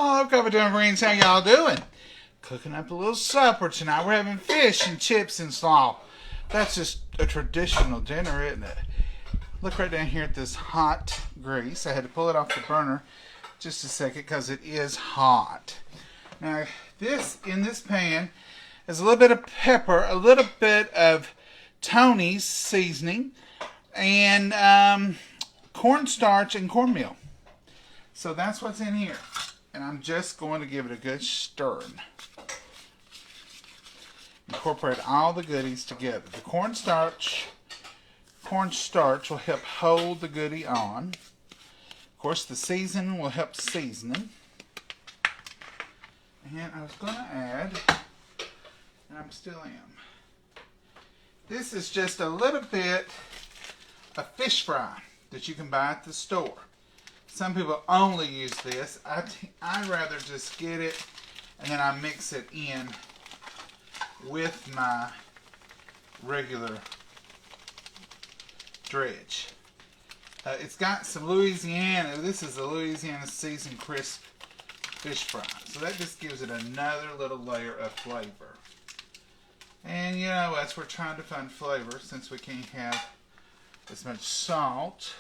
Oh, Cover Doing Friends, how y'all doing? Cooking up a little supper tonight. We're having fish and chips and slaw. That's just a traditional dinner, isn't it? Look right down here at this hot grease. I had to pull it off the burner just a second because it is hot. Now, in this pan is a little bit of pepper, a little bit of Tony's seasoning, and cornstarch and cornmeal. So that's what's in here. And I'm just going to give it a good stir. Incorporate all the goodies together. The cornstarch will help hold the goodie on. Of course, the seasoning will help seasoning. And I was going to add, and I still am, this is just a little bit of fish fry that you can buy at the store. Some people only use this. I'd rather just get it and then I mix it in with my regular dredge. It's got some Louisiana. This is a Louisiana seasoned crisp fish fry. So that just gives it another little layer of flavor. And you know, as we're trying to find flavor, since we can't have as much salt,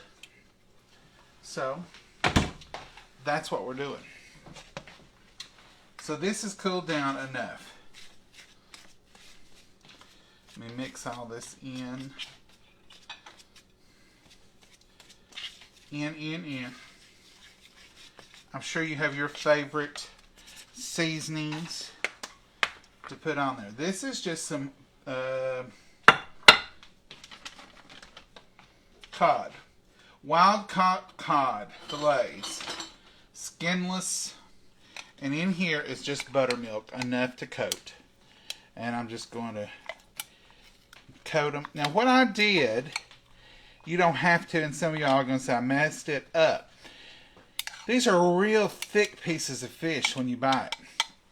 so that's what we're doing. So this is cooled down enough. Let me mix all this in. In. I'm sure you have your favorite seasonings to put on there. This is just some cod. Wild caught cod fillets. Skinless. And in here is just buttermilk, enough to coat. And I'm just going to coat them. Now what I did, you don't have to, and some of y'all are going to say I messed it up. These are real thick pieces of fish when you buy it.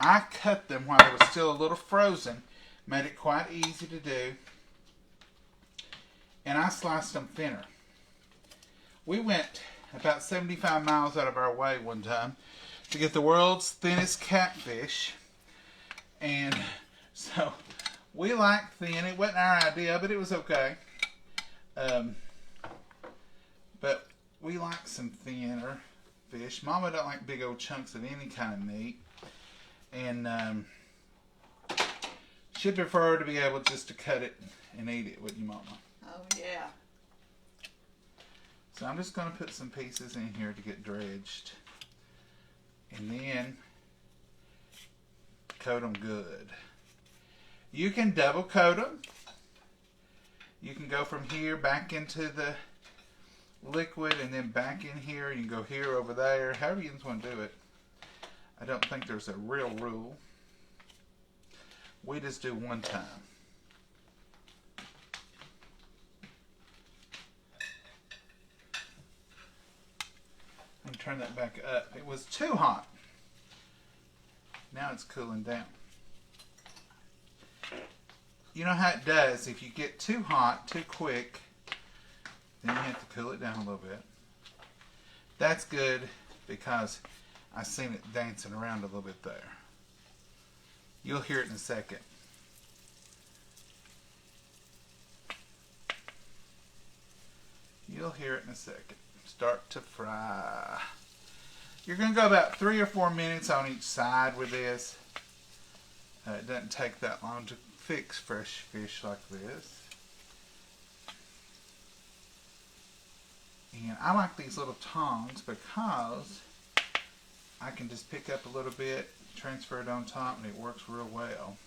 I cut them while they were still a little frozen. Made it quite easy to do. And I sliced them thinner. We went about 75 miles out of our way one time to get the world's thinnest catfish. And so we like thin. It wasn't our idea, but it was okay. But we like some thinner fish. Mama don't like big old chunks of any kind of meat. And she'd prefer to be able just to cut it and eat it, wouldn't you, Mama? Oh, yeah. So I'm just going to put some pieces in here to get dredged. And then coat them good. You can double coat them. You can go from here back into the liquid and then back in here. You can go here, over there, however you want to do it. I don't think there's a real rule. We just do one time. Let me turn that back up. It was too hot. Now it's cooling down. You know how it does. If you get too hot, too quick, then you have to cool it down a little bit. That's good because I seen it dancing around a little bit there. You'll hear it in a second. You'll hear it in a second. Start to fry. You're going to go about 3 or 4 minutes on each side with this. It doesn't take that long to fix fresh fish like this. And I like these little tongs because I can just pick up a little bit, transfer it on top, and it works real well.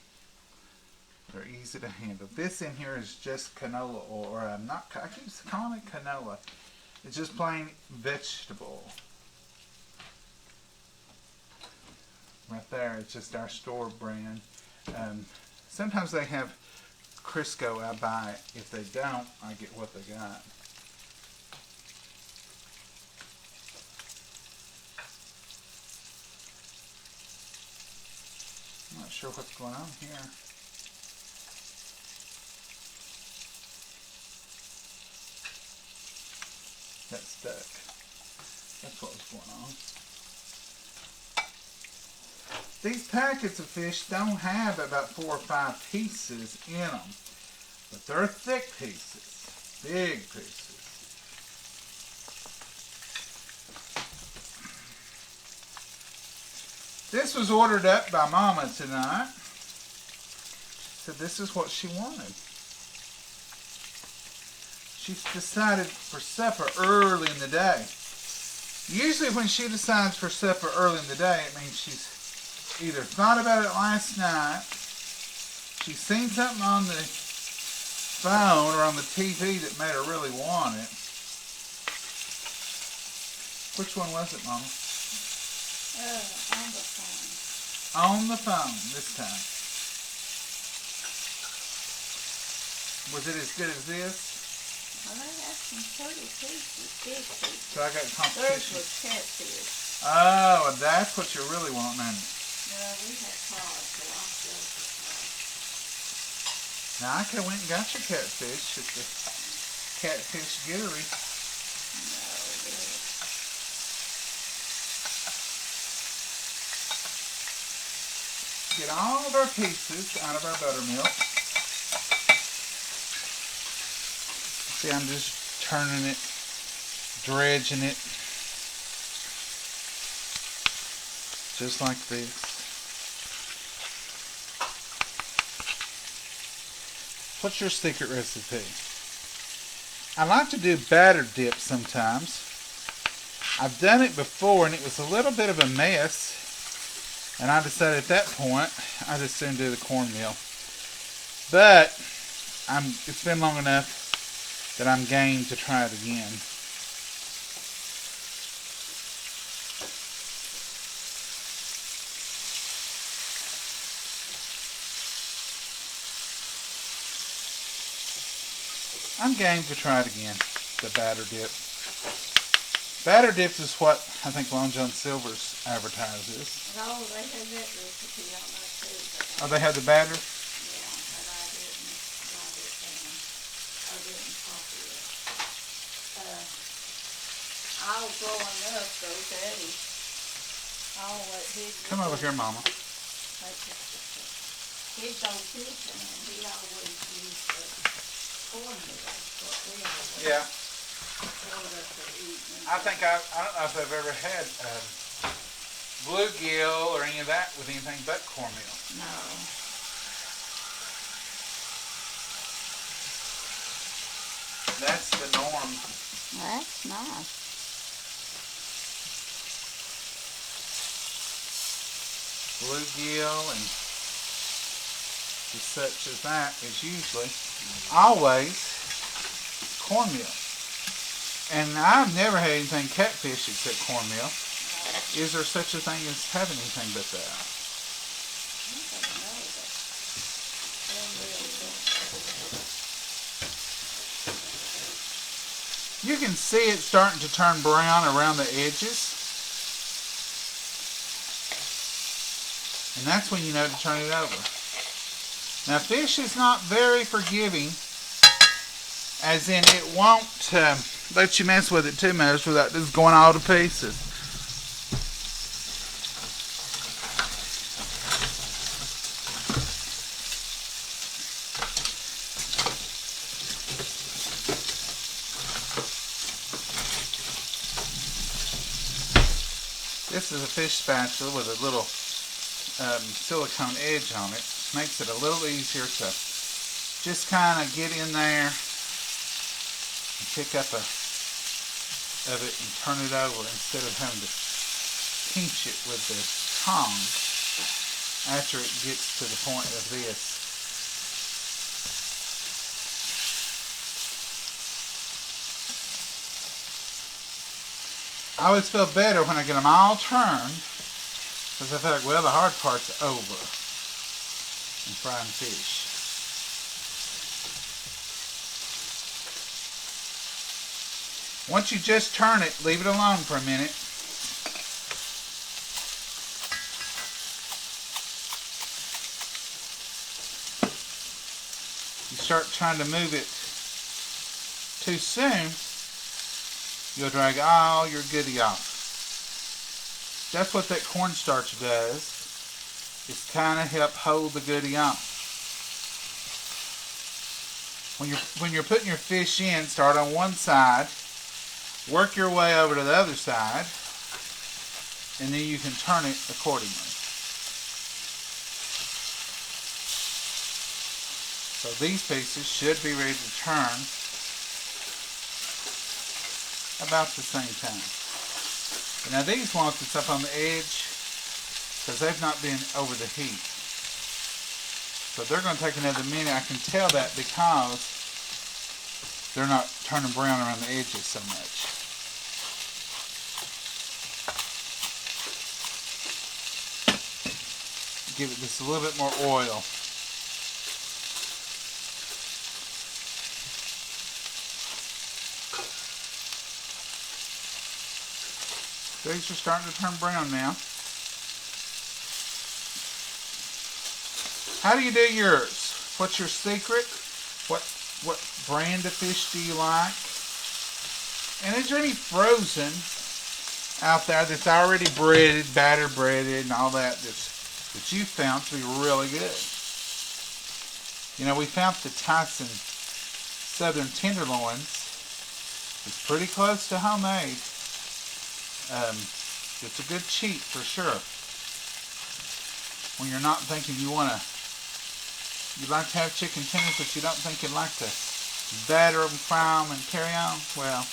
They're easy to handle. This in here is just canola oil, or I keep calling it canola. It's just plain vegetable. Right there, it's just our store brand. Sometimes they have Crisco. I buy it. If they don't, I get what they got. I'm not sure what's going on here. That stuck. That's what was going on. These packets of fish don't have about 4 or 5 pieces in them, but they're thick pieces, big pieces. This was ordered up by Mama tonight. So this is what she wanted. She decided for supper early in the day. Usually when she decides for supper early in the day, it means she's either thought about it last night, she's seen something on the phone or on the TV that made her really want it. Which one was it, Mama? On the phone. On the phone this time. Was it as good as this? Well, they had some pretty pieces, big pieces. So I got Those competition. were catfish. Oh, that's what you're really wanting, ain't it? Yeah, we had cod, so I filled the cod. Now I could have went and got your catfish at the catfish gittery. No, Get all of our pieces out of our buttermilk. See, I'm just turning it, dredging it, just like this. What's your secret recipe? I like to do batter dip sometimes. I've done it before and it was a little bit of a mess. And I decided at that point, I just soon do the cornmeal. But it's been long enough that I'm game to try it again. I'm game to try it again, the batter dip. Batter dips is what I think Long John Silver's advertises. no, they had that recipe on there too. Oh, they had the batter? Yeah, but I didn't write it down. I didn't copy it. I was growing up, though, Daddy. I'll let his... Come over here, Mama. He'd go fishing, and he always used the cornmeal, what we always... Yeah. I I don't know if I've ever had bluegill or any of that with anything but cornmeal. No. That's the norm. That's nice. Bluegill and such as that is usually always cornmeal. And I've never had anything catfish except cornmeal. Is there such a thing as having anything but that? You can see it starting to turn brown around the edges. And that's when you know to turn it over. Now fish is not very forgiving, as in it won't let you mess with it too much without just going all to pieces. This is a fish spatula with a little silicone edge on it. Makes it a little easier to just kind of get in there and pick up of it and turn it over instead of having to pinch it with the tongs after it gets to the point of this. I always feel better when I get them all turned, because I feel like, well, the hard part's over in frying fish. Once you just turn it, leave it alone for a minute. You start trying to move it too soon, you'll drag all your goodie off. That's what that cornstarch does. It's kind of help hold the goodie on. When you're putting your fish in, start on one side, work your way over to the other side, and then you can turn it accordingly. So these pieces should be ready to turn about the same time. And now these ones that's up on the edge, because they've not been over the heat. So they're going to take another minute. I can tell that because they're not turning brown around the edges so much. Give it just a little bit more oil. These are starting to turn brown now. How do you do yours? What's your secret? What brand of fish do you like? And is there any frozen out there that's already breaded, batter breaded, and all that that you found to be really good? You know, we found the Tyson Southern Tenderloins. It's pretty close to homemade. It's a good cheat for sure. When you're not thinking you'd like to have chicken tenders, but you don't think you'd like to batter them, fry them, and carry on, well,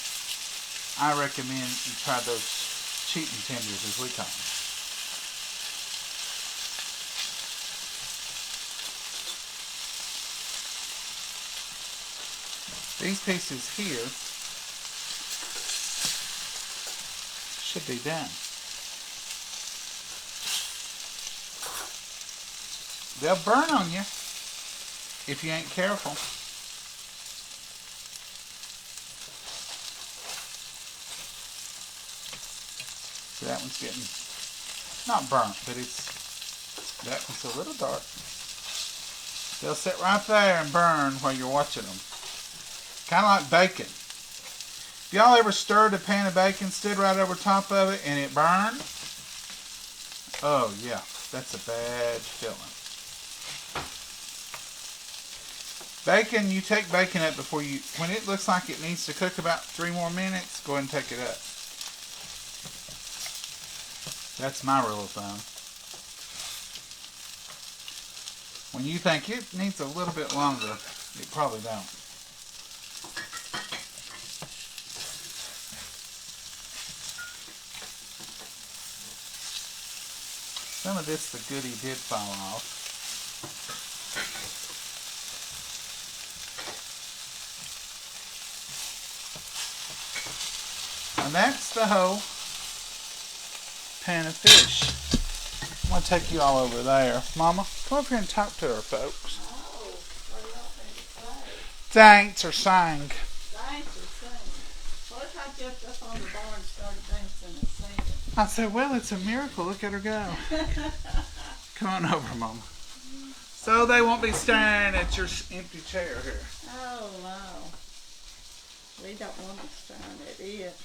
I recommend you try those chicken tenders, as we call them. These pieces here should be done. They'll burn on you if you ain't careful. So that one's getting not burnt, but that one's a little dark. They'll sit right there and burn while you're watching them. Kind of like bacon. If y'all ever stirred a pan of bacon, stood right over top of it, and it burned? Oh yeah, that's a bad feeling. Bacon, you take bacon up before when it looks like it needs to cook about 3 more minutes, go ahead and take it up. That's my rule of thumb. When you think it needs a little bit longer, it probably don't. Some of this, the goodie did fall off. And that's the whole pan of fish. I'm going to take you all over there. Mama, come over here and talk to her, folks. Oh, what do you want me to say? Thanks or sang. Thanks for singing. What if I jumped up on the bar and started dancing and singing? I said, well, it's a miracle. Look at her go. Come on over, Mama. So they won't be staring at your empty chair here. Oh, no. We don't want to stand at it.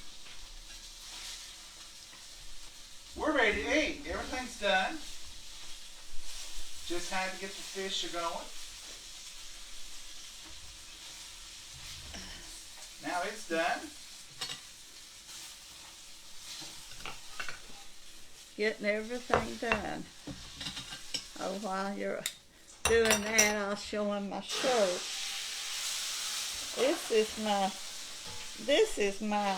We're ready to eat. Everything's done. Just had to get the fish going. Now it's done. Getting everything done. Oh, while you're doing that, I'll show them my shirt. This is my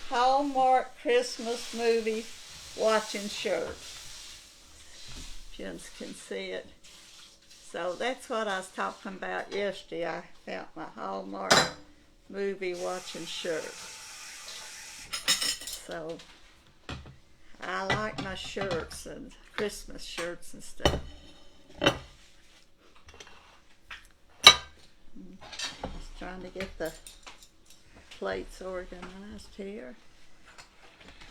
Hallmark Christmas movie watching shirt. If you can see it. So that's what I was talking about yesterday. I found my Hallmark movie watching shirt. So I like my shirts and Christmas shirts and stuff. Just trying to get the plates organized here.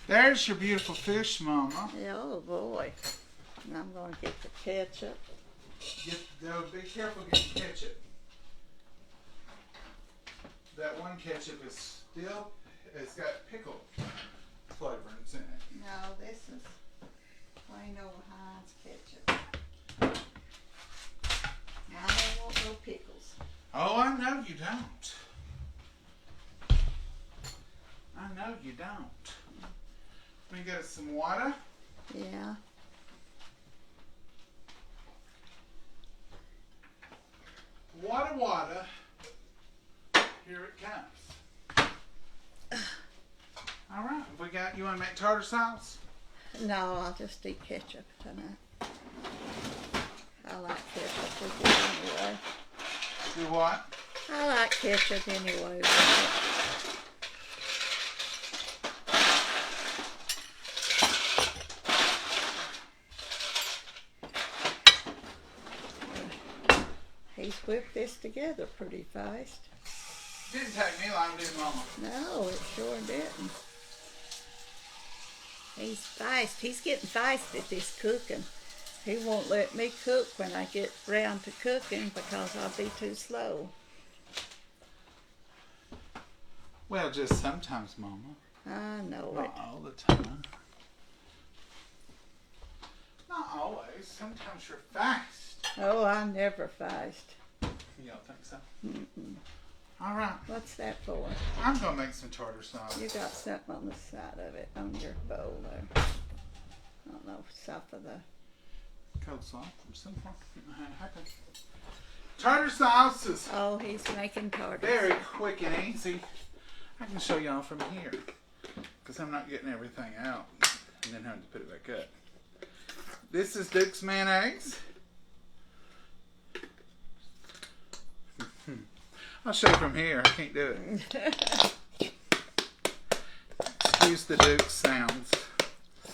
There's your beautiful fish, Mama. Yeah, oh boy. And I'm going to get the ketchup. Be careful getting ketchup. That one ketchup it's got pickle flavorings in it. No, this is plain old Heinz ketchup. no pickles. Oh, I know you don't. I know you don't. Let me get us some water. Yeah. Water, water. Here it comes. All right. You want to make tartar sauce? No, I'll just eat ketchup tonight. I like ketchup with it anyway. Do what? I like ketchup anyway. He's whipped this together pretty fast. Didn't take me long, did it, Mama? No, it sure didn't. He's fast. He's getting fast at this cooking. He won't let me cook when I get round to cooking because I'll be too slow. Well, just sometimes, Mama. I know it. Not all the time. Not always. Sometimes you're fast. Oh, I'm never fast. You don't think so? Mm-mm. All right. What's that for? I'm going to make some tartar sauce. You got something on the side of it, on your bowl there. I don't know, south of the... Coleslaw from somewhere. Tartar sauce is Oh, he's making tartar. very quick and easy. I can show y'all from here because I'm not getting everything out and then having to put it back up. This is Duke's mayonnaise. I'll show you from here. I can't do it. Excuse the Duke's sounds.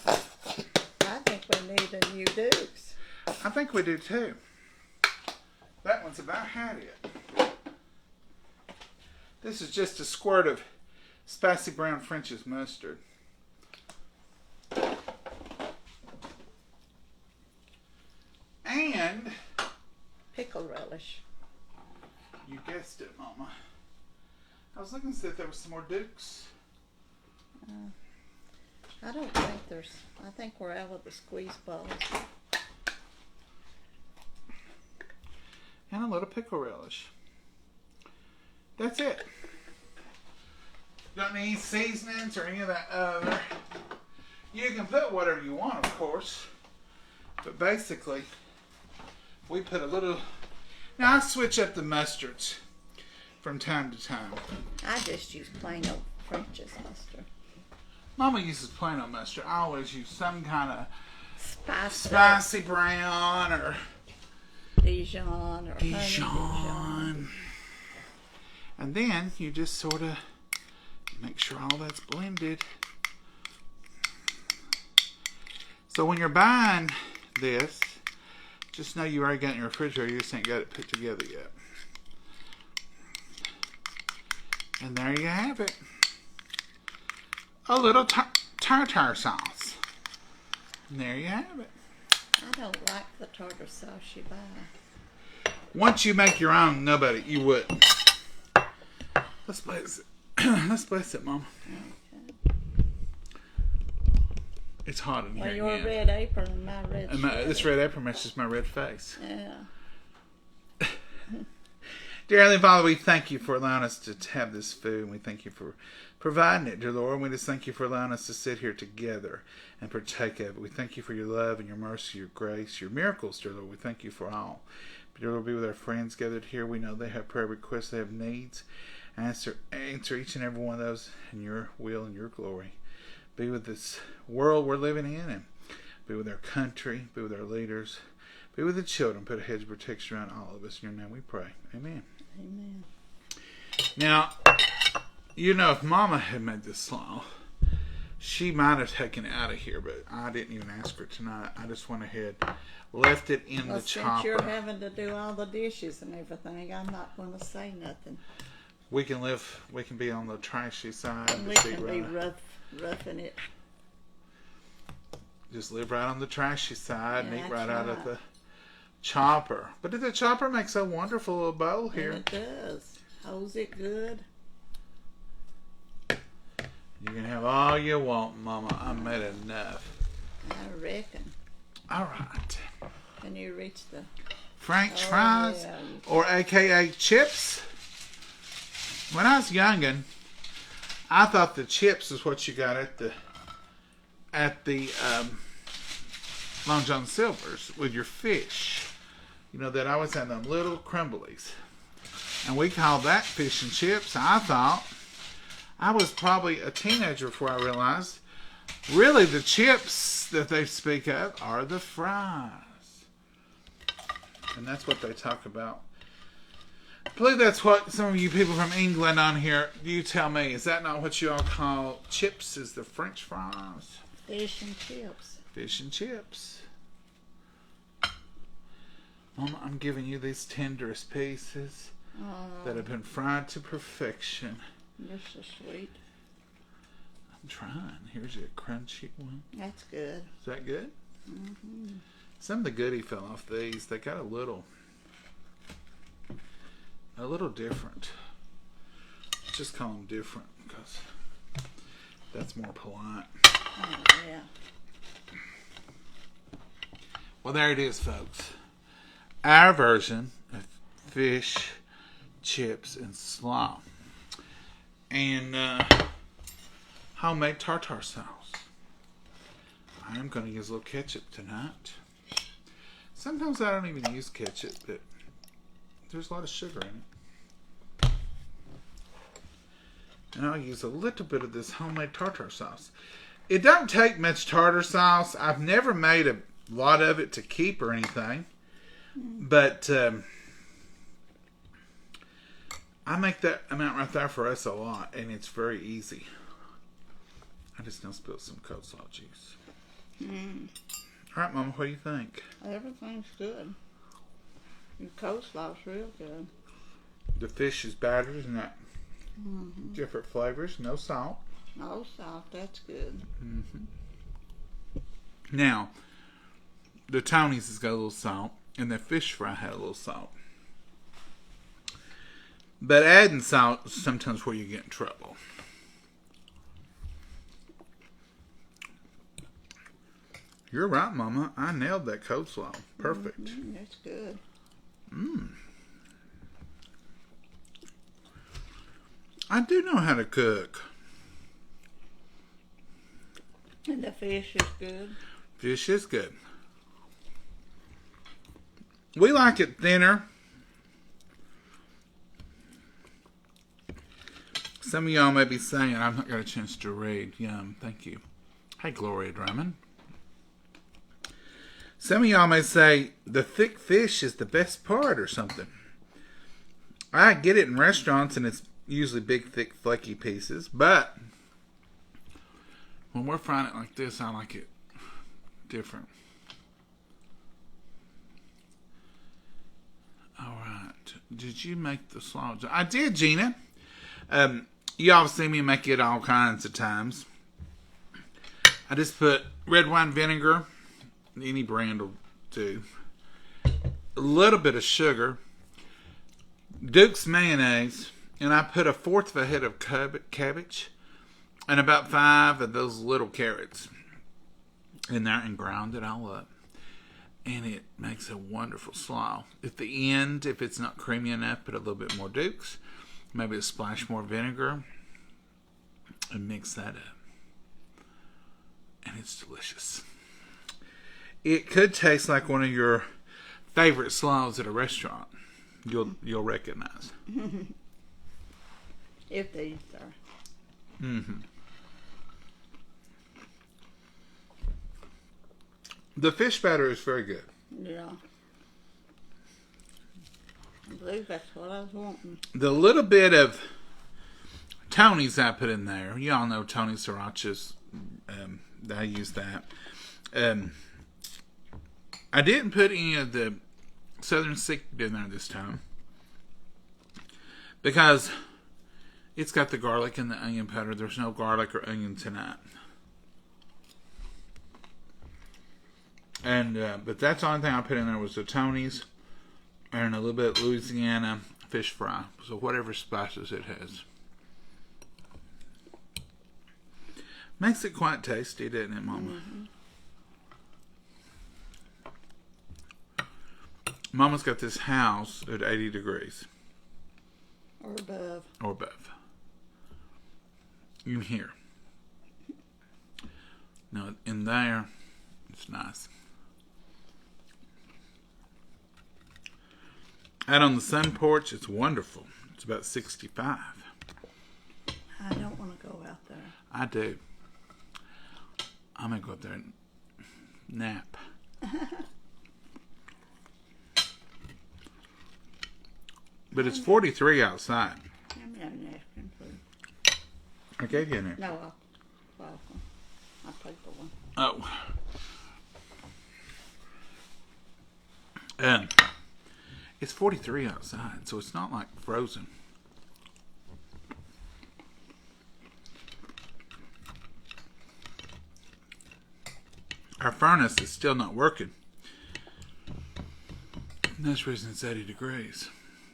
I think we need a new Dukes. I think we do too. That one's about had it. This is just a squirt of spicy brown French's mustard. And Pickle relish. you guessed it, Mama. I was looking to see if there was some more Dukes. I don't think there's... I think we're out of the squeeze balls. And a little pickle relish. That's it. Don't need seasonings or any of that other. You can put whatever you want, of course. But basically, we put a little... Now, I switch up the mustards from time to time. I just use plain old French's mustard. Mama uses plain old mustard. I always use some kind of Spicy brown or Dijon or honey Dijon. And then you just sort of make sure all that's blended. So when you're buying this, just know you already got it in your refrigerator. You just ain't got it put together yet. And there you have it. A little tartar sauce. And there you have it. I don't like the tartar sauce you buy. Once you make your own, you wouldn't. Let's bless it. Let's bless it, Mama. Okay. It's hot in here. Well, your again. red apron and my red shirt. This red apron matches my red face. Yeah. Dear Heavenly Father, we thank you for allowing us to have this food, and we thank you for providing it, dear Lord. We just thank you for allowing us to sit here together and partake of it. We thank you for your love and your mercy, your grace, your miracles, dear Lord. We thank you for all. Dear Lord, be with our friends gathered here. We know they have prayer requests, they have needs. Answer each and every one of those in your will and your glory. Be with this world we're living in, and be with our country, be with our leaders, be with the children. Put a hedge of protection around all of us. In your name we pray. Amen. Amen. Now, you know, if Mama had made this slaw, she might have taken it out of here, but I didn't even ask her tonight. I just went ahead, left it in the chopper. Since you're having to do all the dishes and everything, I'm not going to say nothing. We can be on the trashy side. We can be roughing it. Just live right on the trashy side and Yeah, eat right that's out of right. the chopper. But the chopper makes a wonderful little bowl here. And it does. Holds it good. You can have all you want, Mama. I made enough. I reckon. All right. Can you reach the French fries, yeah. or AKA chips. When I was youngin', I thought the chips is what you got at the Long John Silver's with your fish. You know, that always had them little crumblies. And we called that fish and chips. I thought I was probably a teenager before I realized really the chips that they speak of are the fries. And that's what they talk about. I believe that's what some of you people from England on here, you tell me, is that not what you all call chips, is the French fries? Fish and chips. Fish and chips. Mama, I'm giving you these tenderest pieces that have been fried to perfection. You're so sweet. I'm trying. Here's your crunchy one. That's good. Is that good? Mm-hmm. Some of the goodie fell off these. They got a little different. Just call them different because that's more polite. Oh, yeah. Well, there it is, folks. Our version of fish, chips, and slaw. And homemade tartar sauce. I'm going to use a little ketchup tonight. Sometimes I don't even use ketchup, but there's a lot of sugar in it. And I'll use a little bit of this homemade tartar sauce. It don't take much tartar sauce. I've never made a lot of it to keep or anything. But I make that amount right there for us a lot, and it's very easy. I just now spilled some coleslaw juice. All right, Mama, what do you think? Everything's good. Your coleslaw's real good. The fish is battered and that different flavors, no salt. No salt, that's good. Now, the Tony's has got a little salt, and the fish fry had a little salt. But adding salt is sometimes where you get in trouble. You're right, Mama. I nailed that coleslaw. Perfect. That's good. I do know how to cook. And the fish is good. Fish is good. We like it thinner. Some of y'all may be saying, I've not got a chance to read. Yum, thank you. Hey, Gloria Drummond. Some of y'all may say, the thick fish is the best part or something. I get it in restaurants and it's usually big, thick, flaky pieces. But when we're frying it like this, I like it different. All right. Did you make the slaw? I did, Gina. You all see me make it all kinds of times. I just put red wine vinegar, any brand will do, a little bit of sugar, Duke's mayonnaise, and I put 1/4 of a head of cabbage and about 5 of those little carrots in there and ground it all up. And it makes a wonderful slaw. At the end, if it's not creamy enough, put a little bit more Duke's. Maybe a splash more vinegar. And mix that up. And it's delicious. It could taste like one of your favorite slaws at a restaurant. You'll recognize. If these are. The fish batter is very good. Yeah. I believe that's what I was wanting. The little bit of Tony's I put in there. You all know Tony Sriracha's. I use that. I didn't put any of the Southern Secret in there this time because it's got the garlic and the onion powder. There's no garlic or onion tonight. And but that's the only thing I put in there was the Tony's and a little bit of Louisiana fish fry. So whatever spices it has. Makes it quite tasty, doesn't it, Mama? Mama's got this house at 80 degrees. Or above. Or above. You can hear. Now, in there, it's nice. Out on the sun porch, it's wonderful. It's about 65. I don't want to go out there. I do. I'm going to go up there and nap. But it's 43 outside. I'm not napkin, please. I gave you a napkin. No, I'll take the one. Oh. And it's 43 outside, so it's not like frozen. Our furnace is still not working. And that's the reason it's 80 degrees.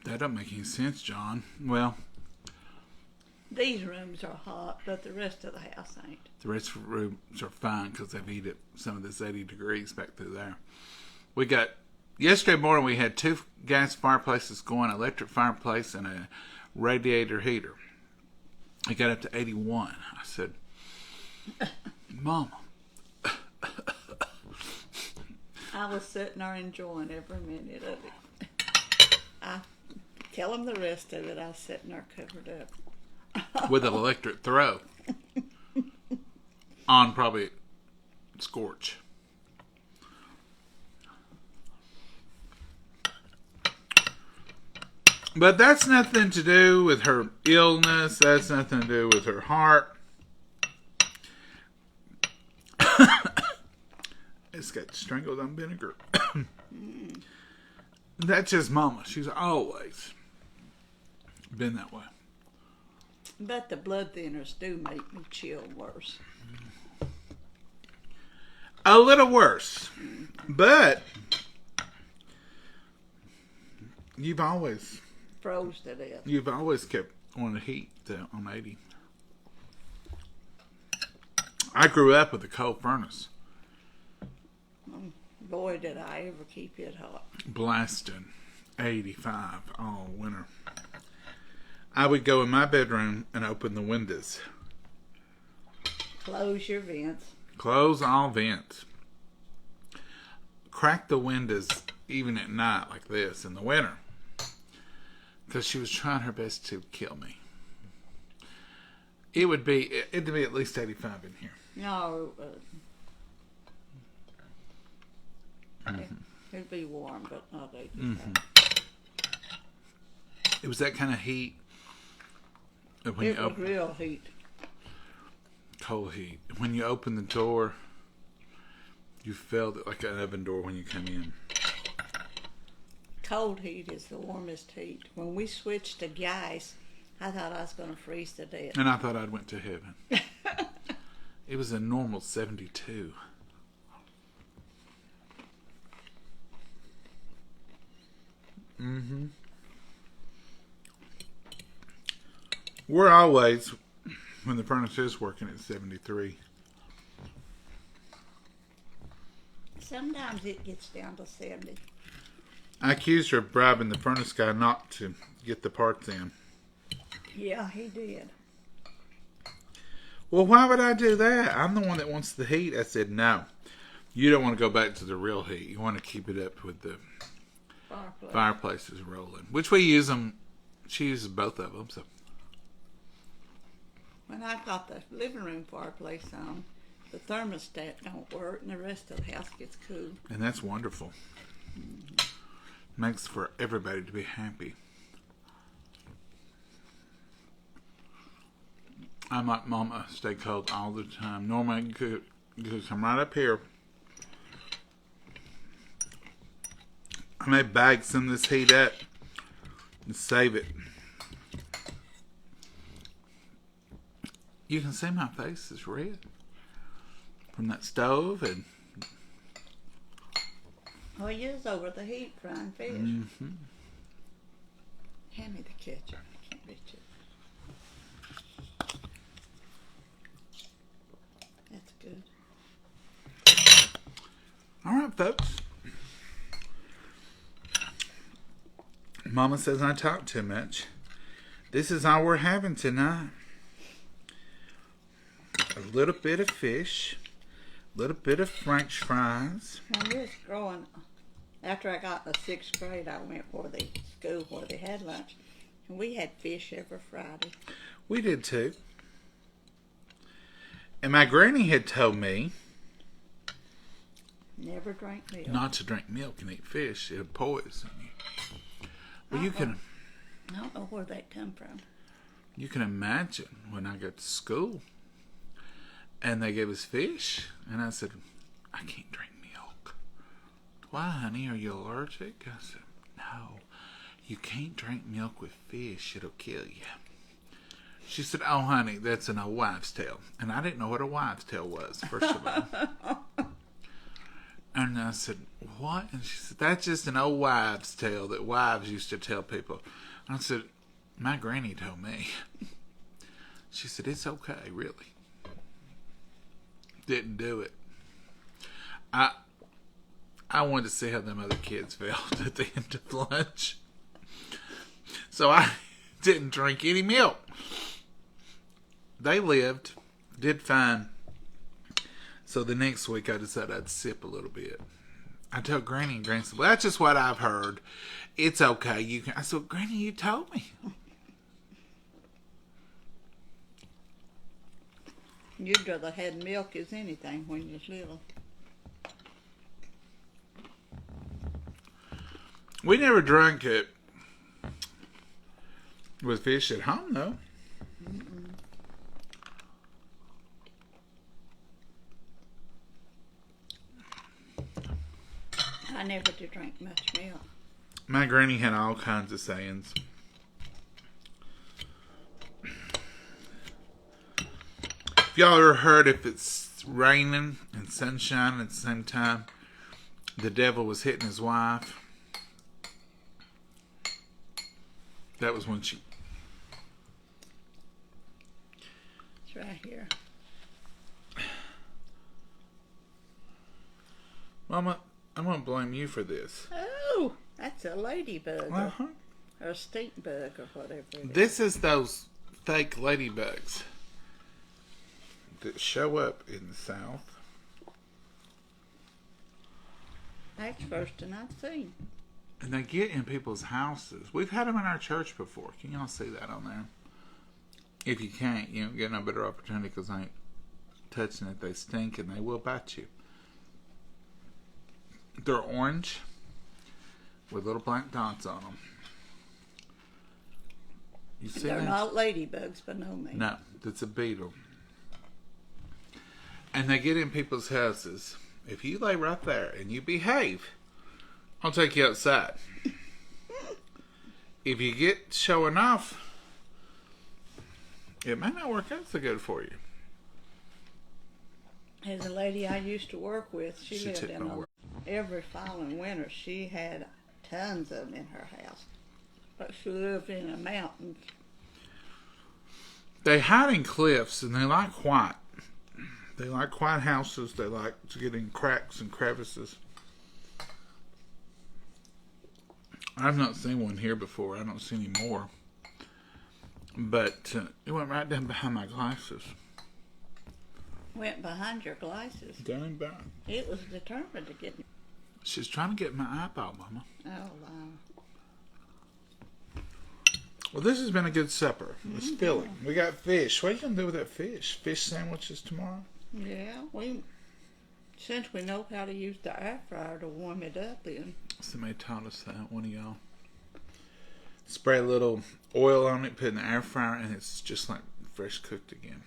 That don't make any sense, John. Well, these rooms are hot, but the rest of the house ain't. the rest of the rooms are fine because they've heated some of this 80 degrees back through there. We got, yesterday morning we had 2 gas fireplaces going, electric fireplace and a radiator heater. It got up to 81. I said, Mama. I was sitting there enjoying every minute of it. I tell them the rest of it. I was sitting there covered up. With an electric throw. On probably scorch. But that's nothing to do with her illness. That's nothing to do with her heart. It's got strangled on vinegar. That's just Mama. She's always been that way. But the blood thinners do make me chill worse. A little worse. But you've always Froze to death. You've always kept on the heat on 80. I grew up with a coal furnace. Boy, did I ever keep it hot. Blasting 85 all winter. I would go in my bedroom and open the windows. Close your vents. Close all vents. Crack the windows even at night like this in the winter. Because she was trying her best to kill me. It'd be at least 85 in here. No, it'd be warm, but not 85. Mm-hmm. It was that kind of heat. When It was real heat. Cold heat. When you open the door, you felt it like an oven door when you come in. Cold heat is the warmest heat. When we switched to gas, I thought I was going to freeze to death. And I thought I'd went to heaven. It was a normal 72. Mm-hmm. We're always, when the furnace is working, at 73. Sometimes it gets down to 70. I accused her of bribing the furnace guy not to get the parts in. Yeah, he did. Well, why would I do that? I'm the one that wants the heat. I said, no. You don't want to go back to the real heat. You want to keep it up with the fireplaces rolling. Which we use them. She uses both of them. So When I got the living room fireplace on, the thermostat don't work and the rest of the house gets cool. And that's wonderful. Makes for everybody to be happy. I like Mama stay cold all the time. Normally could come right up here. I may bag some of this heat up and save it. You can see my face is red from that stove and Oh, you was over the heat frying fish. mm-hmm. Hand me the ketchup. I can't reach it. That's good. All right, folks. Mama says I talk too much. This is all we're having tonight. A little bit of fish, a little bit of French fries. When we was growing, after I got in the 6th grade, I went for the school where they had lunch. And we had fish every Friday. We did too. And my granny had told me Never drank milk. not to drink milk and eat fish. It'll poison you. Well, you can. I don't know where that come from. You can imagine when I got to school and they gave us fish, and I said, I can't drink milk. Why, honey? Are you allergic? I said, no. You can't drink milk with fish. It'll kill you. She said, oh, honey, that's an old wives' tale. And I didn't know what a wives' tale was, first of all. And I said, what? And she said, that's just an old wives' tale that wives used to tell people. I said, my granny told me. She said, it's okay, really. Didn't do it. I wanted to see how them other kids felt at the end of lunch. So I didn't drink any milk. They lived, did fine. So the next week I decided I'd sip a little bit. I told Granny, and Granny said, well, that's just what I've heard. It's okay. You can. I said, well, Granny, you told me. You'd rather had milk as anything when you was little. We never drank it with fish at home, though. Mm-mm. I never did drink much milk. My granny had all kinds of sayings. If y'all ever heard if it's raining and sunshine at the same time, the devil was hitting his wife. That was when she... It's right here. Mama, I'm going to blame you for this. Oh, that's a ladybug. Uh-huh. Or a stink bug or whatever it is. This is those fake ladybugs that show up in the South. That's the first one I've seen. And they get in people's houses. We've had them in our church before. Can y'all see that on there? If you can't, you don't get no better opportunity because I ain't touching it. They stink and they will bite you. They're orange with little black dots on them. You see They're that? not ladybugs, but no means. No, that's a beetle. And they get in people's houses. If you lay right there and you behave, I'll take you outside. If you get showing off, it may not work out so good for you. There's a lady I used to work with. She lived took in my word. every following winter. She had tons of them in her house. But she lived in a mountain. They hide in cliffs and they like white. They like white houses. They like to get in cracks and crevices. I've not seen one here before. I don't see any more. But it went right down behind my glasses. Went behind your glasses. Down and back. It was determined to get me. She's trying to get my eyeball, Mama. Oh, wow. Well, this has been a good supper. It's filling. We got fish. What are you going to do with that fish? Fish sandwiches tomorrow? Yeah, since we know how to use the air fryer to warm it up in. Somebody taught us that, one of y'all. Spray a little oil on it, put it in the air fryer, and it's just like fresh cooked again.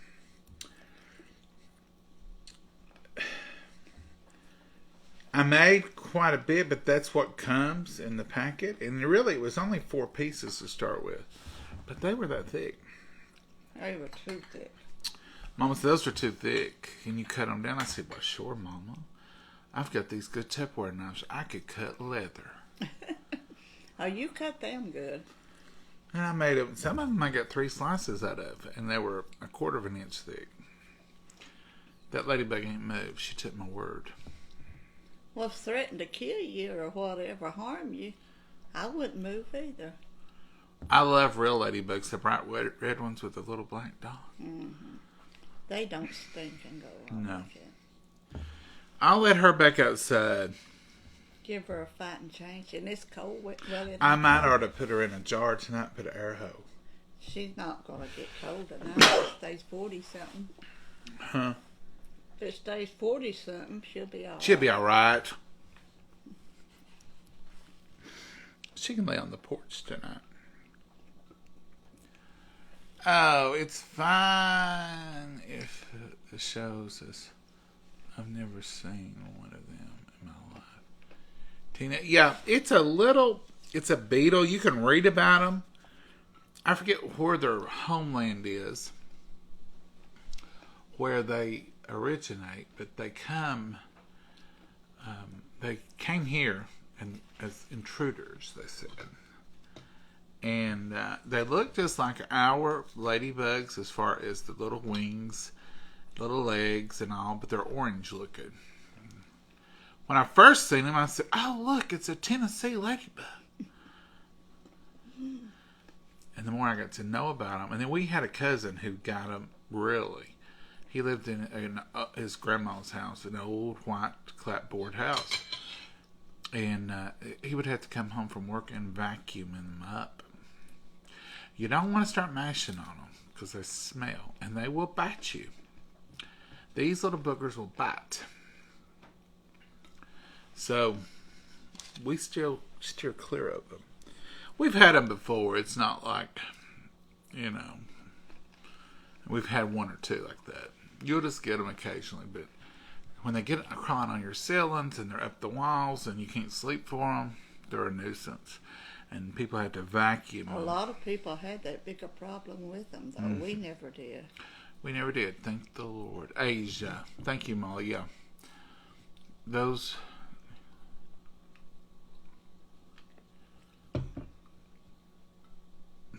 I made quite a bit, but that's what comes in the packet. And really, it was only 4 pieces to start with. But they were that thick. They were too thick. Mama said, those are too thick. Can you cut them down? I said, well, sure, Mama. I've got these good Tupperware knives. I could cut leather. Oh, you cut them good. And I made them. Some of them I got 3 slices out of. And they were 1/4 of an inch thick. That ladybug ain't moved. She took my word. Well, if threatened to kill you or whatever, harm you, I wouldn't move either. I love real ladybugs, the bright red ones with the little black dot. Mm-hmm. They don't stink and go wrong. No. Like it. I'll let her back outside. Give her a fighting change, and it's cold. Well, I might ought to put her in a jar tonight, put an air hole. She's not going to get cold enough. If it stays 40-something. Huh? If it stays 40-something, she'll be all right. She'll be all right. She can lay on the porch tonight. Oh, it's fine if it shows us. I've never seen one of them in my life. Tina, yeah, it's a beetle. You can read about them. I forget where their homeland is, where they originate, but they came here and as intruders, they said. And they look just like our ladybugs as far as the little wings, little legs and all, but they're orange looking. When I first seen them, I said, oh, look, it's a Tennessee ladybug. And the more I got to know about them, and then we had a cousin who got them, really. He lived in his grandma's house, an old white clapboard house. And he would have to come home from work and vacuum them up. You don't want to start mashing on them because they smell and they will bite you. These little boogers will bite. So we still steer clear of them. We've had them before. It's not like, we've had one or two like that. You'll just get them occasionally, but when they get crawling on your ceilings and they're up the walls and you can't sleep for them, they're a nuisance. And people have to vacuum them. A lot of people had that bigger problem with them, though. Mm-hmm. We never did. We never did. Thank the Lord. Asia. Thank you, Molly. Yeah. Those...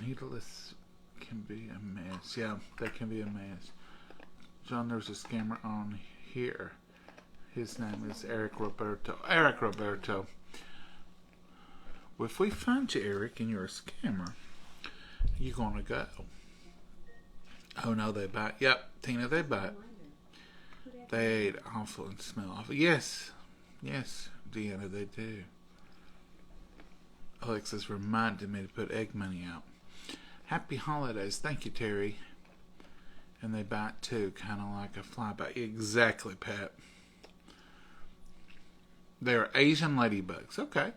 needless can be a mess. Yeah, they can be a mess. John, there's a scammer on here. His name is Eric Roberto. Eric Roberto. Well, if we find you, Eric, and you're a scammer, you're going to go. Oh, no, they bite. Yep, Tina, they bite. They ate awful and smell awful. Yes, Deanna, they do. Alexis reminded me to put egg money out. Happy holidays. Thank you, Terry. And they bite too, kind of like a fly bite. Exactly, Pat. They're Asian ladybugs. Okay.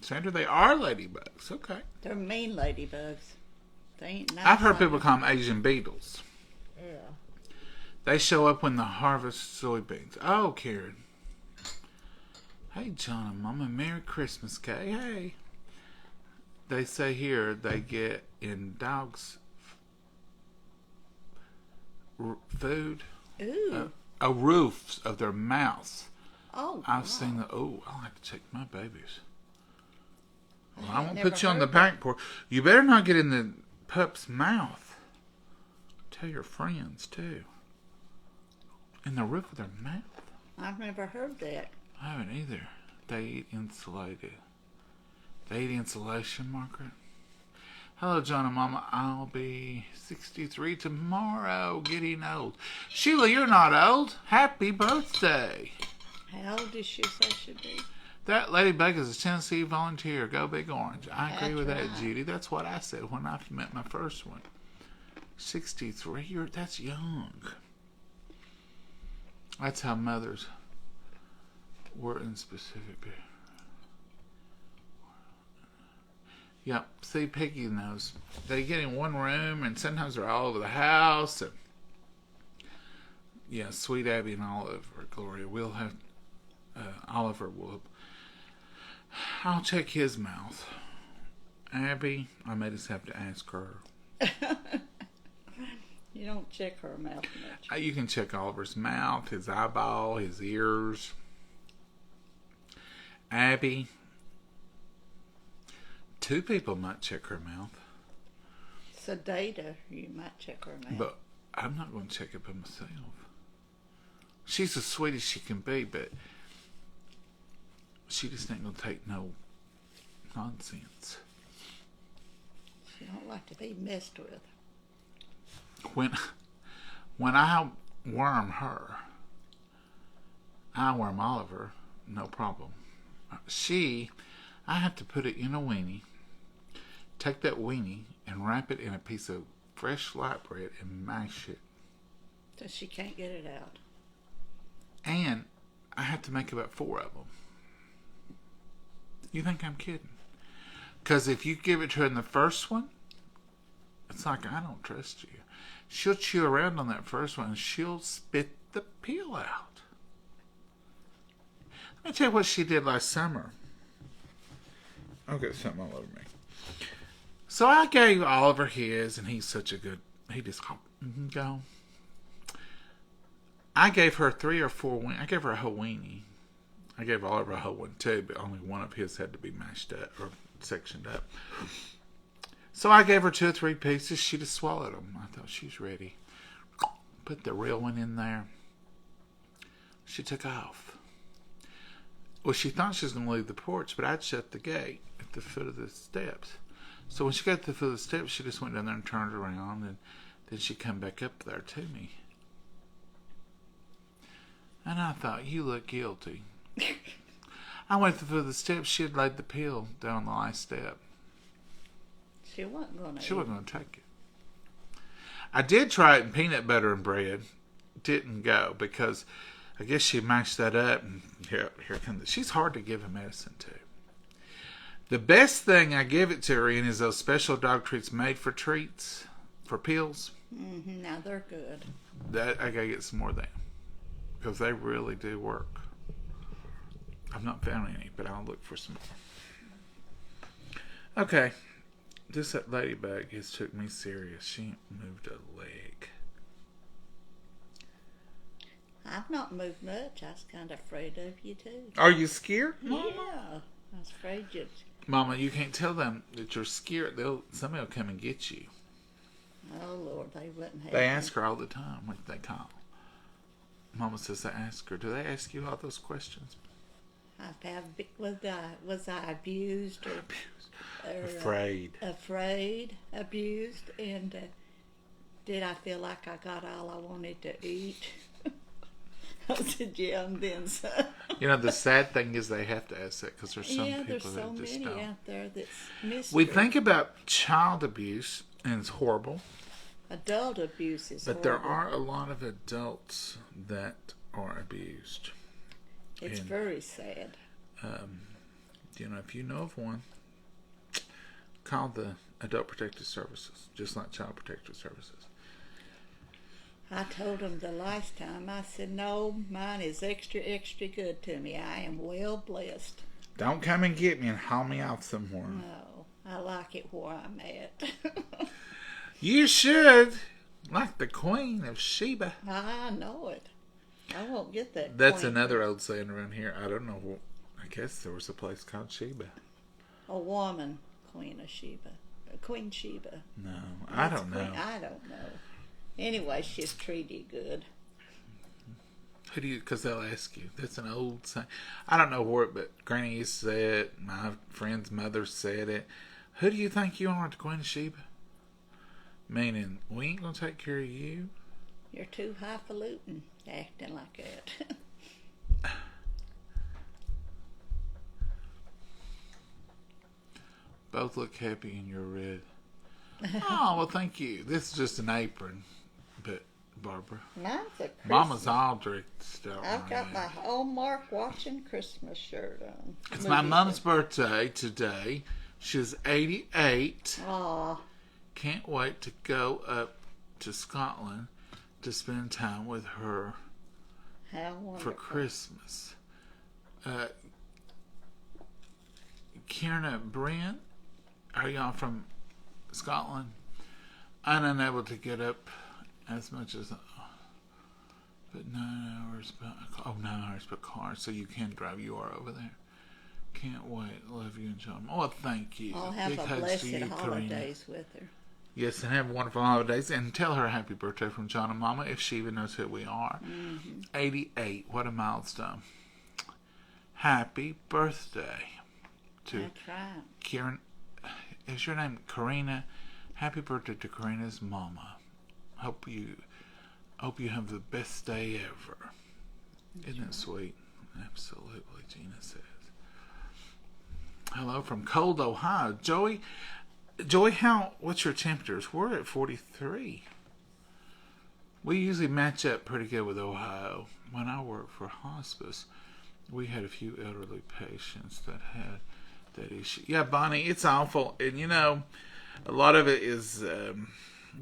Sandra, they are ladybugs. Okay. They're mean ladybugs. They ain't nice. I've heard people call them Asian beetles. Yeah. They show up when they harvest soybeans. Oh, Karen. Hey, John and Mama. Merry Christmas, Kay. Hey. They say here they get in dogs' food. Ooh. Roofs of their mouths. Oh, I've seen the. Oh, I'll have to check my babies. Well, I won't never put you on the heard back porch. You better not get in the pup's mouth. Tell your friends too. In the roof of their mouth. I've never heard that. I haven't either. They eat insulated. They eat insulation, Margaret. Hello, John and Mama. I'll be 63 tomorrow. Getting old. Sheila, you're not old. Happy birthday. How old did she say she'd be? That ladybug is a Tennessee volunteer. Go Big Orange. I agree with right. that, Judy. That's what I said when I met my first one. 63. That's young. That's how mothers were in specific. Yep. See, Peggy knows. They get in one room, and sometimes they're all over the house. And yeah, Sweet Abby and Oliver, Gloria. We'll have Oliver will. I'll check his mouth. Abby, I may just have to ask her. You don't check her mouth much. You can check Oliver's mouth, his eyeball, his ears. Abby, 2 people might check her mouth. Sedata, you might check her mouth. But I'm not going to check it by myself. She's as sweet as she can be, but she just ain't going to take no nonsense. She don't like to be messed with. When I worm her, I worm Oliver, no problem. I have to put it in a weenie, take that weenie and wrap it in a piece of fresh flatbread and mash it. So she can't get it out. And I have to make about 4 of them. You think I'm kidding? Because if you give it to her in the first one, it's like, I don't trust you. She'll chew around on that first one and she'll spit the peel out. Let me tell you what she did last summer. I'll get something all over me. So I gave Oliver his, and he's such a good, he just go. I gave her 3 or 4 I gave her a whole weenie. I gave Oliver a whole one too, but only one of his had to be mashed up or sectioned up. So I gave her 2 or 3 pieces. She just swallowed them. I thought she's ready. Put the real one in there. She took off. Well, she thought she was going to leave the porch, but I'd shut the gate at the foot of the steps. So when she got to the foot of the steps, she just went down there and turned around, and then she come back up there to me. And I thought, you look guilty. I went to the foot of the steps. She had laid the peel down on the last step. She wasn't going to. She wasn't going to take it. I did try it in peanut butter and bread. Didn't go because I guess she mashed that up, and here comes. She's hard to give a medicine to. The best thing I give it to her in is those special dog treats made for treats, for pills. Mm-hmm. Now they're good. That I gotta get some more of them because they really do work. I've not found any, but I'll look for some more. Okay, that ladybug has took me serious. She ain't moved a leg. I've not moved much. I was kind of afraid of you too. Are you scared? Yeah, I was afraid you'd. Mama, you can't tell them that you're scared. Somebody will come and get you. Oh Lord, they wouldn't have. They ask her all the time. What do they call? Mama says they ask her. Do they ask you all those questions? Was I abused or afraid? Afraid, abused, and did I feel like I got all I wanted to eat? I said, yeah, and then so. You know, the sad thing is they have to ask that because there's some people there's so that just many don't. out there that's mystery. We think about child abuse, and it's horrible. Adult abuse is But horrible. there are a lot of adults that are abused. It's and, very sad. You know, if you know of one, call the Adult Protective Services, just like Child Protective Services. I told them the last time, I said, no, mine is extra, extra good to me. I am well blessed. Don't come and get me and haul me off somewhere. No, I like it where I'm at. You should. Like the Queen of Sheba. I know it. I won't get that. That's queen. another old saying around here. I don't know. I guess there was a place called Sheba. A woman, Queen of Sheba. Queen Sheba. No, I don't know. I don't know. Anyway, she's treated you good. Who do you? Because they'll ask you. That's an old saying. I don't know where, but Granny used to say it. My friend's mother said it. Who do you think you are, the Queen of Sheba? Meaning, we ain't gonna take care of you. You're too highfalutin, acting like that. Both look happy in your red. Oh, well, thank you. This is just an apron, but Barbara. Mine's a Christmas. Mama's all dressed out. I've got my Hallmark watching Christmas shirt on. It's my mom's birthday today. She's 88. Aw. Can't wait to go up to Scotland to spend time with her How wonderful. for Christmas. Kierna, Brent, are y'all from Scotland? I'm unable to get up as much as, but 9 hours, 9 hours per car, so you can drive. You are over there. Can't wait. Love you and John. Oh, thank you. I'll have Big a hugs blessed to you, holidays with her. Yes, and have wonderful holidays. And tell her happy birthday from John and Mama if she even knows who we are. Mm-hmm. 88. What a milestone. Happy birthday to That's right. Kieran. is your name Karina? Happy birthday to Karina's mama. Hope you have the best day ever. Isn't it sweet? Absolutely, Gina says. Hello from cold Ohio. Joey, what's your temperatures? We're at 43. We usually match up pretty good with Ohio. When I worked for hospice, we had a few elderly patients that had that issue. Yeah, Bonnie, it's awful. And a lot of it is they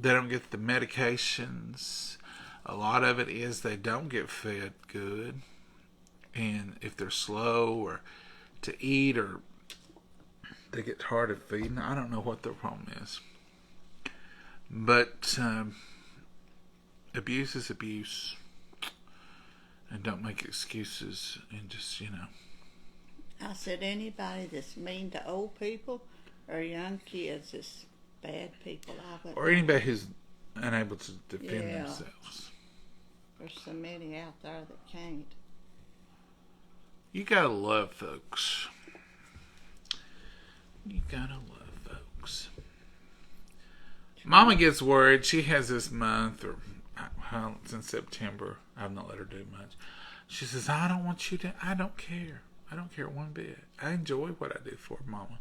don't get the medications. A lot of it is they don't get fed good. And if they're slow or to eat or they get tired of feeding, I don't know what their problem is. But abuse is abuse. And don't make excuses and just, I said anybody that's mean to old people or young kids is bad people. Or anybody who's unable to defend themselves. There's so many out there that can't. You gotta love folks. You gotta love folks. Mama gets worried. She has this month, or since September, I've not let her do much. She says, I don't care. I don't care one bit. I enjoy what I do for her, Mama.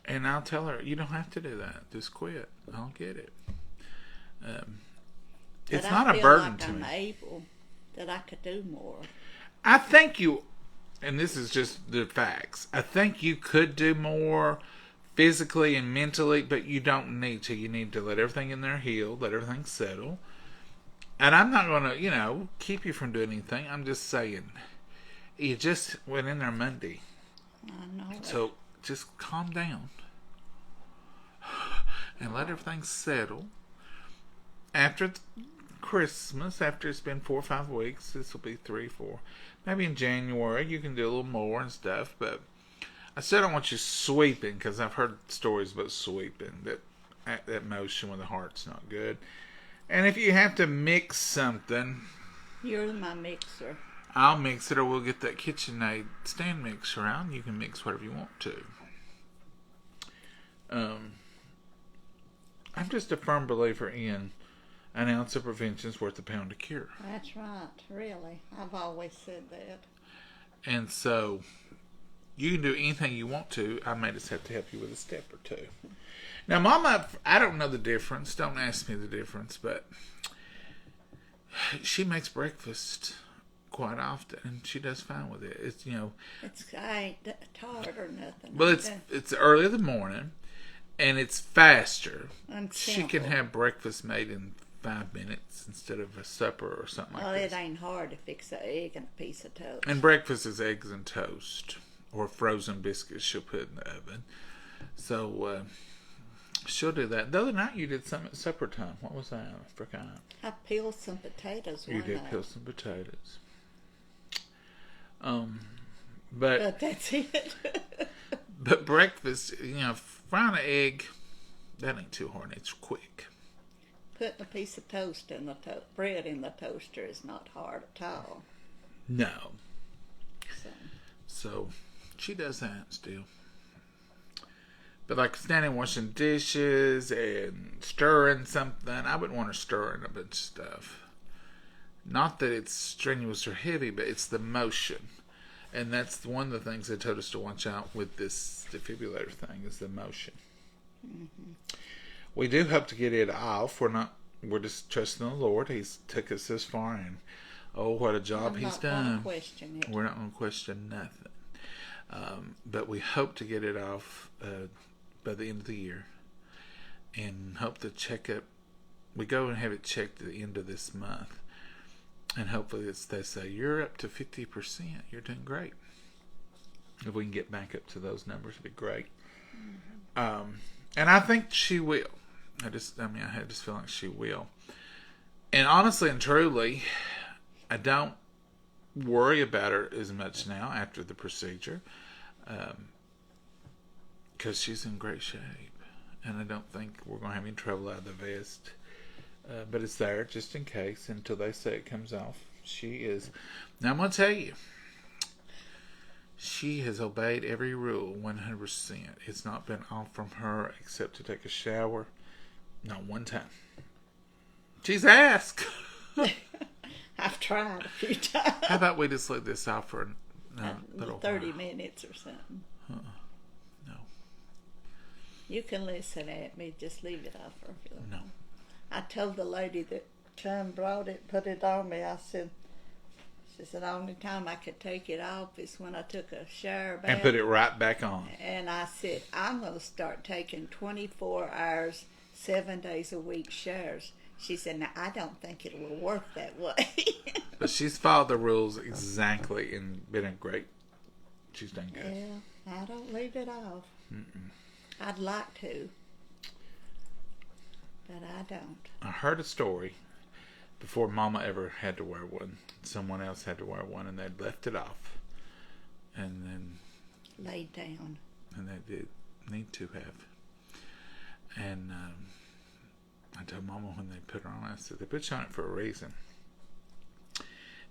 And I'll tell her, you don't have to do that. Just quit. I'll get it. It's not a burden to me. I'm able, that I could do more. I think you, and this is just the facts, I think you could do more physically and mentally, but you don't need to. You need to let everything in there heal, let everything settle. And I'm not going to, keep you from doing anything. I'm just saying, you just went in there Monday. I know. So just calm down and let everything settle. After Christmas, after it's been 4 or 5 weeks, this will be 3, 4. Maybe in January you can do a little more and stuff, but I still don't want you sweeping, because I've heard stories about sweeping, that motion when the heart's not good. And if you have to mix something, you're my mixer. I'll mix it, or we'll get that KitchenAid stand mixer out, and you can mix whatever you want to. I'm just a firm believer in an ounce of prevention is worth a pound of cure. That's right, really. I've always said that. And so, you can do anything you want to. I may just have to help you with a step or two. Now, Mama, I don't know the difference. Don't ask me the difference, but she makes breakfast quite often, and she does fine with it. It's I ain't tired or nothing. Well, it's early in the morning, and it's faster. She can have breakfast made in 5 minutes instead of a supper or something like that. Well, it ain't hard to fix an egg and a piece of toast. And breakfast is eggs and toast, or frozen biscuits she'll put in the oven. So she'll do that. The other night you did something at supper time. What was that? I forgot. I peeled some potatoes. You did peel some potatoes. But that's it. But breakfast, frying an egg, that ain't too hard. It's quick. Putting a piece of toast in the bread in the toaster is not hard at all. No. So she does that still. But like standing washing dishes and stirring something, I wouldn't want her stirring a bunch of stuff. Not that it's strenuous or heavy, but it's the motion. And that's one of the things they told us to watch out with this defibrillator thing, is the motion. Mm-hmm. We do hope to get it off. We're just trusting the Lord. He's took us this far, and what a job He's done. We're not going to question nothing. But we hope to get it off by the end of the year, and hope the checkup. We go and have it checked at the end of this month, and hopefully they say you're up to 50%. You're doing great. If we can get back up to those numbers, it'd be great. Mm-hmm. And I think she will. I just feel like she will. And honestly and truly, I don't worry about her as much now after the procedure, because she's in great shape, and I don't think we're going to have any trouble out of the vest. But it's there just in case until they say it comes off. She is. Now I'm going to tell you, She has obeyed every rule 100%. It's not been off from her except to take a shower. Not one time. She's asked. I've tried a few times. How about we just leave this off for a little 30 while? minutes or something. No. You can listen at me. Just leave it off for a few minutes. No. I told the lady that come brought it, put it on me. She said the only time I could take it off is when I took a shower bath. And put it right back on. And I said, I'm going to start taking 24 hours, 7 days a week showers. She said, now, I don't think it will work that way. But she's followed the rules exactly and been a great. She's done good. Yeah, I don't leave it off. Mm-mm. I'd like to, but I don't. I heard a story before Mama ever had to wear one. Someone else had to wear one, and they'd left it off. And then... laid down. And they did need to have. And I told Mama when they put her on, I said, they put you on it for a reason.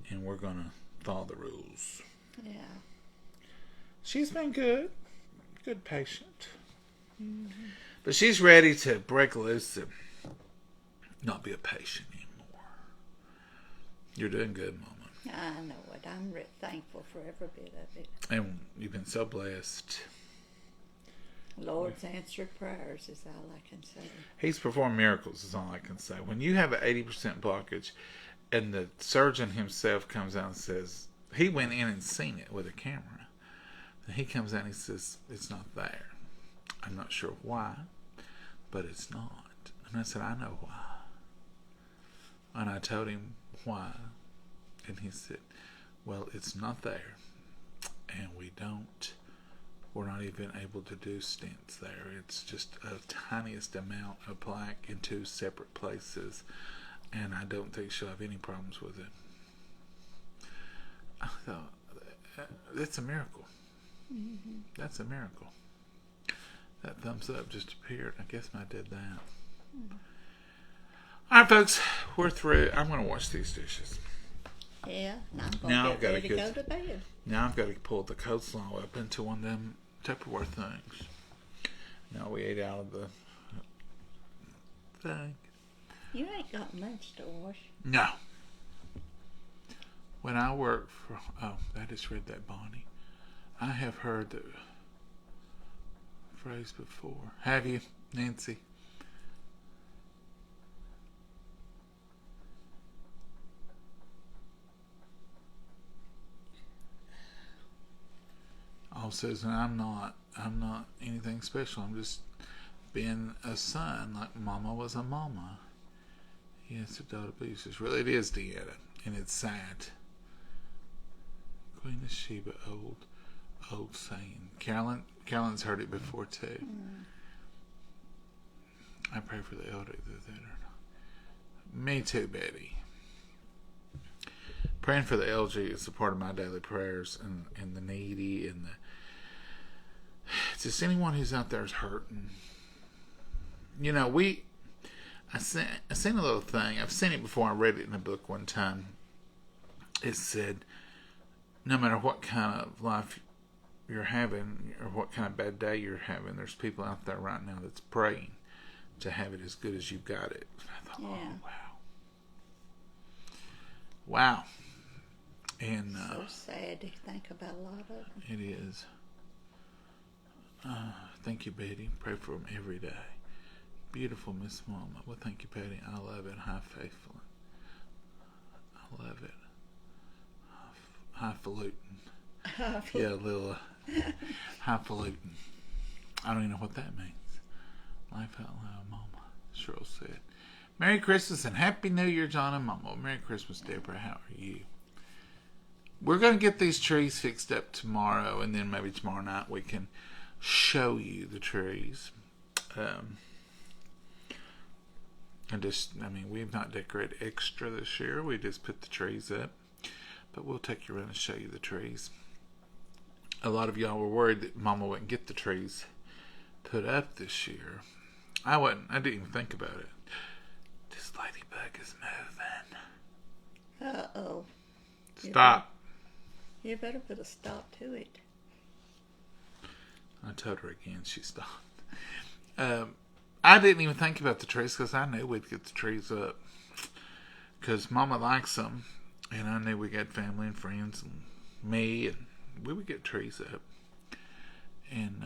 And we're going to follow the rules. Yeah. She's been good. Good patient. Mm-hmm. But she's ready to break loose and not be a patient anymore. You're doing good, Mama. I know it. I'm thankful for every bit of it. And you've been so blessed. Lord's answered prayers is all I can say. He's performed miracles is all I can say. When you have an 80% blockage and the surgeon himself comes out and says, he went in and seen it with a camera. And he comes out and he says, it's not there. I'm not sure why, but it's not. And I said, I know why. And I told him why. And he said, well, it's not there. And we're not even able to do stents there. It's just a tiniest amount of plaque in two separate places. And I don't think she'll have any problems with it. I thought, that's a miracle. Mm-hmm. That's a miracle. That thumbs up just appeared. I guess I did that. Mm-hmm. All right, folks, we're through. I'm going to wash these dishes. Yeah, and I'm going to get ready to go to bed. Now I've got to pull the coleslaw up into one of them Tupperware things. Now we ate out of the thing. You ain't got much to wash. No. When I worked for... Oh, I just read that, Bonnie. I have heard the phrase before. Have you, Nancy? Oh, Susan, I'm not anything special. I'm just being a son, like Mama was a mama. Yes, it daughter abuses. Really, it is, Deanna, and it's sad. Queen of Sheba, old saying. Carolyn's heard it before too. I pray for the elderly that are not. Me too, Betty. Praying for the elderly is a part of my daily prayers, and the needy, and just anyone who's out there is hurting. You know, I seen a little thing. I've seen it before. I read it in a book one time. It said, no matter what kind of life you're having or what kind of bad day you're having, there's people out there right now that's praying to have it as good as you've got it. And I thought, oh, wow. And so sad to think about a lot of them. It is. Thank you, Betty. Pray for them every day. Beautiful Miss Mama. Well, thank you, Betty. I love it. High faithful. I love it. Highfalutin. Yeah, a little highfalutin. I don't even know what that means. Life out loud, Mama. Cheryl said. Merry Christmas and Happy New Year, John and Mama. Well, Merry Christmas, Deborah. How are you? We're going to get these trees fixed up tomorrow, and then maybe tomorrow night we can show you the trees. We've not decorated extra this year. We just put the trees up. But we'll take you around and show you the trees. A lot of y'all were worried that Mama wouldn't get the trees put up this year. I didn't even think about it. This ladybug is moving. Uh-oh. Stop. You better put a stop to it. I told her again. She stopped. I didn't even think about the trees because I knew we'd get the trees up. Because Mama likes them. And I knew we got family and friends and me. And we would get trees up. And,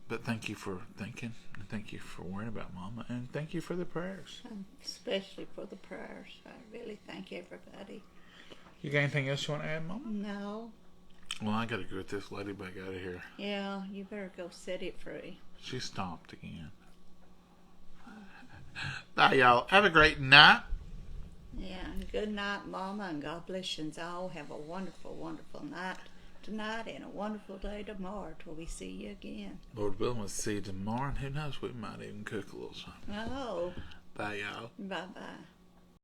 but thank you for thinking. And thank you for worrying about Mama. And thank you for the prayers. Especially for the prayers. I really thank everybody. You got anything else you want to add, Mama? No. Well, I got to get this ladybug out of here. Yeah, you better go set it free. She stomped again. Bye, y'all. Have a great night. Yeah, and good night, Mama, and God bless you all. Have a wonderful, wonderful night tonight and a wonderful day tomorrow till we see you again. Lord willing, we'll see you tomorrow, and who knows, we might even cook a little something. Oh. Bye, y'all. Bye-bye.